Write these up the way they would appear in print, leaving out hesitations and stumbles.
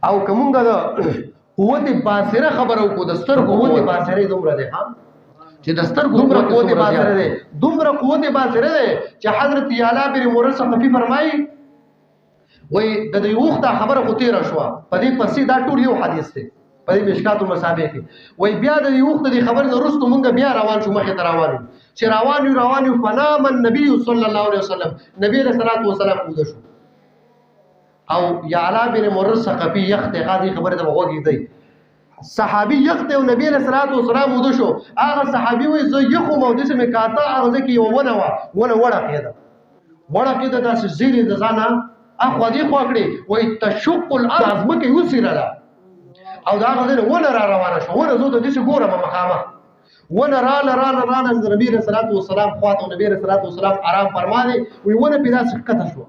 او کومګه د قوت باصره خبرو کو د سترګو قوت باصره دومره ده چې د سترګو دومره قوت باصره ده دومره قوت باصره ده چې حضرت یعلا بن مرث ثقفي فرمایي وای د دې وخت خبره خو تیر شو په دې پسې دا ټول یو حدیث دی په دې مشکات المصابیح کې وای بیا د دې وخت د خبر نه رستو مونږ بیا روان شو مخه تر روان چې روان فنام النبي صلی الله علیه وسلم نبی رسول الله والسلام بود شو او یعلا بن مرث ثقفي یخت غادي خبره ته وګورئ دی صحابي یخت او نبی رسول الله والسلام بود شو هغه صحابي وای زه یخو مودسه می کاته هغه کې یو ونه وړه کېده داسې زیری د ځانه اخو دې خوکړي وای تشق الارض مکه یوسیرلا او دا غزنه ونه را روانه شو ونه زو د دې ګوره مخامه ونه را نبی رسول الله والسلام خواته نبی رسول الله والسلام آرام فرمایي وی ونه پیدا سکته شو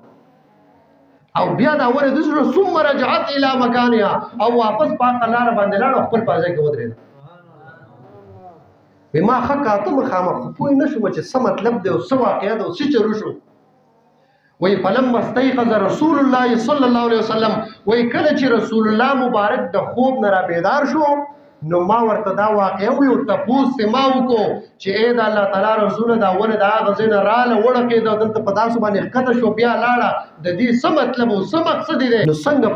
او بیا دا ونه د سره ثم رجعت الى مكانها او واپس پاک لار باندې لاړ خپل پازه کې ودرېد بما حقاته مخامه خو نشو چې څه مطلب دی او څه واقعیا دی او څه چلو شو وی فلم استيقظ رسول الله صلی الله علیه وسلم وی کله چې رسول الله مبارک د خوب نه را بیدار شو نو ما ورته دا واقع وی او تاسو ما وکړو چې اې د الله تعالی رسول دا ونه دا غزنه رااله وړه کې د دلته په تاسو باندې کته شو بیا لاړه د دې څه مطلب او څه مقصد دی نو څنګه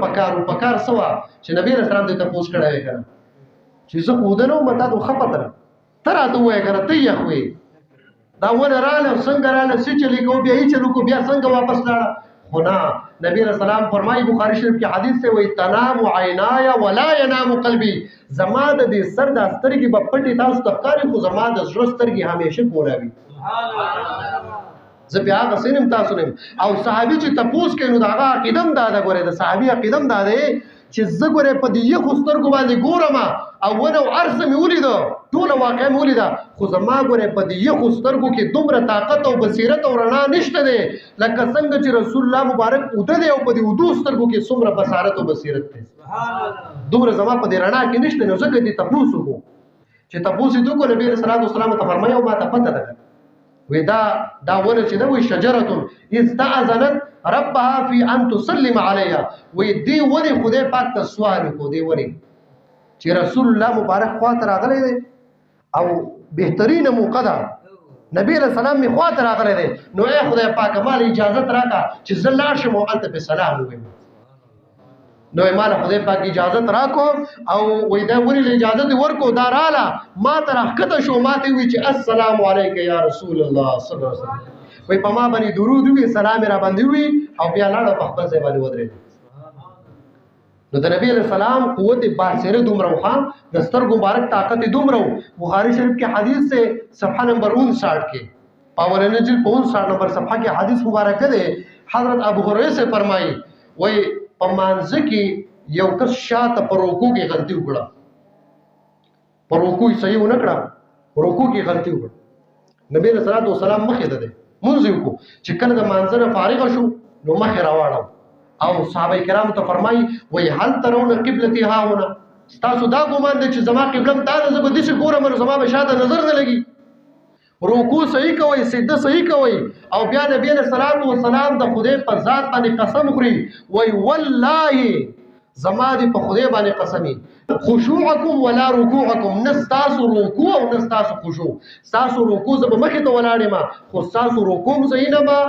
پکار سوا چې نبی رسول الله ته پوښتنه کړه وکړه چې زه خودنو مته تو خپتره تراته وای کړه ته یې خوې دا ونه رااله څنګه رااله چې چلی کو بیا یې چلو کو بیا څنګه واپس لاړه خو نه نبی رسول الله فرمایي بخاری شریف کې حدیث سے وای تنام عینایا ولا ينام قلبي زما د دې سر د سترګې په پټي تاسو تخکاری خو زما د زړه سترګې همیشه کولاوي سبحان الله زه بیا غسینم تاسو نه او صحابي چې تپوس کینو دا هغه عقیدم دا غوړې د صحابي عقیدم دا دی چې زه ګوره په دې یو سترګو باندې ګورم او ونه ارسه مې ولیدو ټول واقع مې ولیدا خو زما ګوره په دې یو سترګو کې دومره طاقت او بصیرت او رڼا نشته دی لکه څنګه چې رسول الله مبارک اوده دی او په دې ودو سترګو کې څومره بصارت او بصیرت دی سبحان الله دومره زما په دې رڼا کې نشته نو ځکه دې تاسو کو چې تاسو دې کو نبی رسول الله صلی الله علیه وسلم ته فرمایو ما ته پته ده وی دا ونه چې دا وی شجره استعذنت ربها في ان تسلم عليها وی دی ونه خدای پاک ته سوال کو دی ونه چې رسول الله مبارک خاطر راغلی دی او بهترین موقع ده نبی رسول الله می خاطر راغلی دی نو اے خدای پاک مال اجازه راکا چې زلا شم او انت په سلام ویم نو مال خدای پاک اجازه راکو او وې دا ورې اجازه دی ورکو داراله ما تر حقته شو ماته وی چې السلام علیک یا رسول الله صلی الله علیه وسلم وې په ما باندې درود وی سلام را باندې وی او بیا لاړ په خپل ځای باندې ودرېد نو د نبی علیہ السلام قوت باصره دومره خان د سترګو مبارک طاقت دومره بخاری شریف کې حدیث سے صفحہ نمبر 59 کې پاولنه جلد 59 نمبر صفحہ کې حدیث مبارک ده حضرت ابو هريره سے فرمایي وای پمانځ کې یو کس شاته پر رکوع کې غلطي وکړه پر رکوع صحیح ونه کړه رکوع کې غلطي وکړه نبی رسول الله والسلام مخې ده مونږ یو کو چې کله د مانځره فارغ شو نو مخې راوړو او صحابه کرام ته فرمایي وای هل ترون قبلتي ها هنا تاسو دا ګومان دي چې زما قبله تا نه زبر دي چې ګورم زما به شاته نظر نه لګي رکوع صحیح کوي سجده صحیح کوي او بیا نبی صلی الله علیه وسلم د خدای په ذات باندې قسم خوري وای والله زما دي په خدای باندې قسمي خشوعكم ولا ركوعكم نستاسو رکوع او نستاسو خشوع تاسو رکوع زب مخه ته ولاړې ما خو تاسو رکوع زینما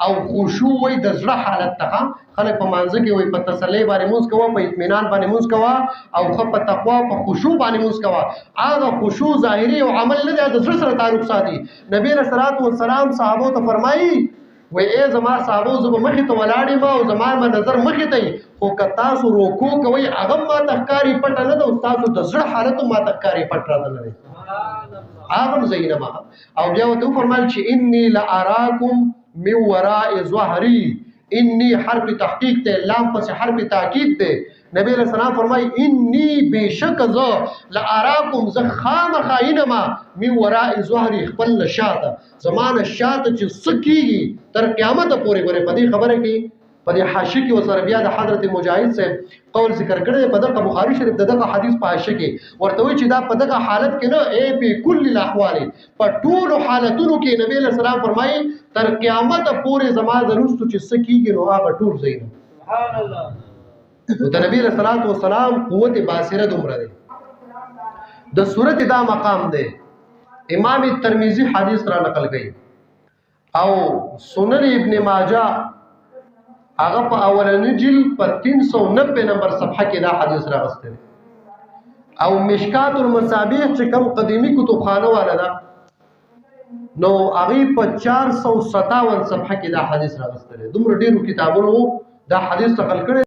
او خشوع وای د زړه حالت ته خلک په مانځ کې وای په تسلی باندې موږ کوه په اطمینان باندې موږ کوه او خو په تقوا په خشوع باندې موږ کوه هغه خشوع ظاهري او عمل نه د زړه سره تعلق ساتي نبی رسول الله والسلام صحابه ته فرمایي وای ای زما صحابه زب مخه ته ولاړې ما او زما نظر مخه ته خو که تاسو رکوع کوي هغه ما تخکاری پټ نه ده تاسو د زړه حالت ما تخکاری پټ را نه ده سبحان الله هغه زینما او بیا ته فرمایل چې انی لاراکم من وراء ظهری انی حرف تحقیق ته لام پس حرف تاکید ته نبی رسول الله فرمای انی بشک ذ لاراکم ز خامخاینما من وراء ظهری خپل شاته زمانه شاته چې سکیږي تر قیامت پورې غره پدې خبره کې پدې حاشیه کې وسره بیا د حضرت مجاهد سے قول ذکر کړی په دغه بخاری شریف دغه حدیث په حاشیه کې ورته وی چې دا په دغه حالت کې نه ای په کل الاحوال په ټول حالتونو کې نبی له سلام فرمایي تر قیامت پورې زما د رستو چې سکیږي نو هغه ټول زین سبحان الله د نبی صلی الله علیه وسلم قوت باصره دومره دی د سورت دا مقام دی امام ترمذی حدیث را نقل کړي او سنن ابن ماجه هغه په اولنی جلد په 390 نمبر صفحه کې دا حدیث راغسته او مشکات المصابیح چې کوم قدیمی کتابخانه والا ده نو هغه په 457 صفحه کې دا حدیث راغسته دومره ډیرو کتابونو دا حدیث نقل کړي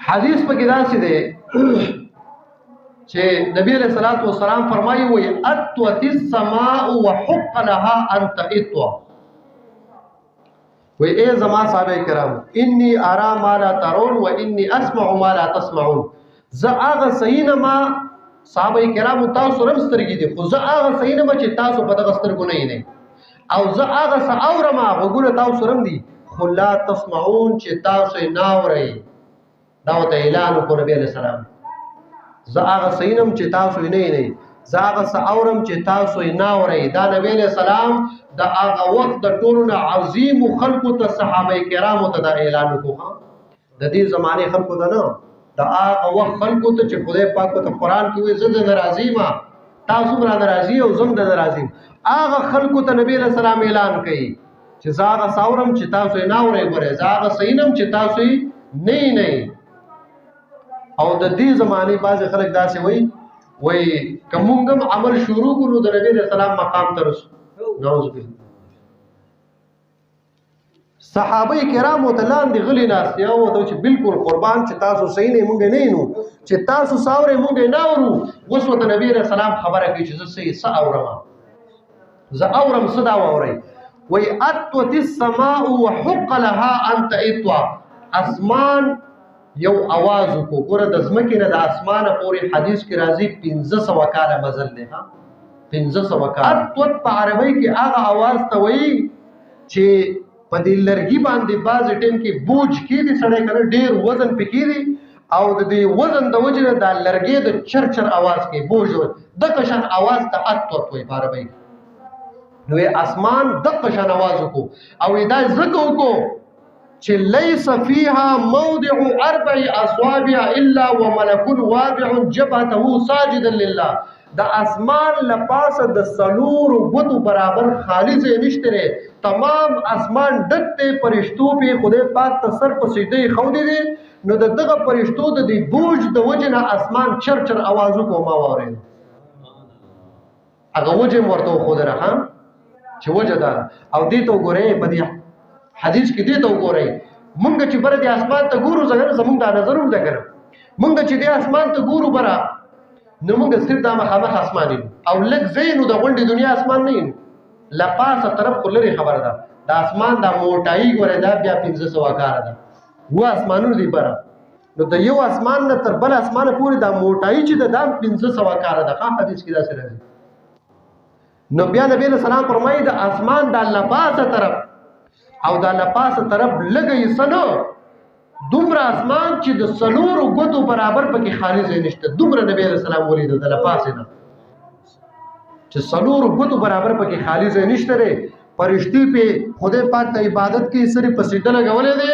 حدیث په کې دا څه دی چې نبی علیہ الصلوۃ والسلام فرمایي وي اتوت السماء وحق لها ان تئتوا وی اے زما صحابه کرام انی ارى ما لا ترون واني اسمع ما لا تسمعون ز هغه سینما صحابه کرام تاسو رم سترګې دي خو ز هغه سینما چې تاسو په دغه سترګو نه او ز هغه اورما وګوره تاسو رم دي خو لا تسمعون چې تاسو نه اورئ دا ته اعلان وکړ نبی علیہ السلام زه هغه سینم چې تاسو نه زه هغه اورم چې تاسو نه اورئ دا نبی علیہ السلام دا هغه وخت د ټولو عظیم خلقو ته صحابه کرامو ته دا اعلان وکړ د دې زمانه خلقو ته نه دا هغه وخت خلقو ته چې خدای پاک په قرآن کې وایي زه د ناراضی ما تاسو را ناراضی او زم د ناراضی هغه خلقو ته نبی علیہ السلام اعلان کوي چې زه هغه اورم چې تاسو نه اورئ ګوره زه هغه سینم چې تاسو نه او د دې زمانه بعض خلک داسې وای کومګم عمل شروع کړو د نبی رسول الله مقام ته رسو نعوذ بالله صحابه کرام متلان دي غلي ناس یو ته چې بالکل قربان چې تاسو صحیح نه مونږ نه نو چې تاسو ساوره مونږ نه اورو وسوته نبی رسول الله خبره کوي چې زه صحیح اورم زه اورم صدا اوري وای اتوت السماء وحق لها ان تئتوا اسمان یو आवाज کو ګوره د زمکې نه د اسمانه پورې حدیث کې راځي 1500 کاله مزل دی ها 1500 کاله اتوت په عربی کې هغه आवाज ته وایي چې په دې لرګي باندې باز ټیم کې بوج کې دي سړی کنه ډیر وزن پکې دي او د دې وزن د وجنه د لرګي د چرچر आवाज کې بوج د قشن आवाज ته اتوت وایي په عربی نو اسمان د قشن आवाज کو او دا زکه کو چې ليس فيها موضع 4 اصابع الا وملك واضع جبهته ساجدا لله د اسمان لپاسه د سلور غدو برابر خالص نشته تمام اسمان ډکته فرشتو په خدای پاک ته سر په سجده خو دي نو دغه فرشتو د دې بوج د وجنه اسمان چرچر आवाज کو ما وره هغه وجه ورته خو درها چې وجه دا او دې ته ګورې په دې حدیث کې دې ته وګورئ مونږ چې بر دې اسمان ته ګورو زمونږ دا نظر وکړ مونږ چې دې اسمان ته ګورو برا نو مونږ صرف دا مخامخ اسمان او لږ زینو د غونډې دنیا اسمان نه لپاسه طرف خلری خبر ده د اسمان د موټای ګوره دا بیا 1500 کار ده و اسمانونو دی برا نو د یو اسمان نه تر بل اسمان پورې د موټای چې د دام 1500 کار ده حدیث کې دا سره نو بیا نبی صلی الله علیه وسلم فرمایي د اسمان د لپاسه طرف او دا لپاسه طرف لګي سنو دومره اسمان چې د سلور غدو برابر پکې خالص نشته دومره نبی رسول الله ولید د لپاسه نه چې سلور غدو برابر پکې خالص نشته فرشتي په خدای پاک ته عبادت کې سره پسیده لګولې دي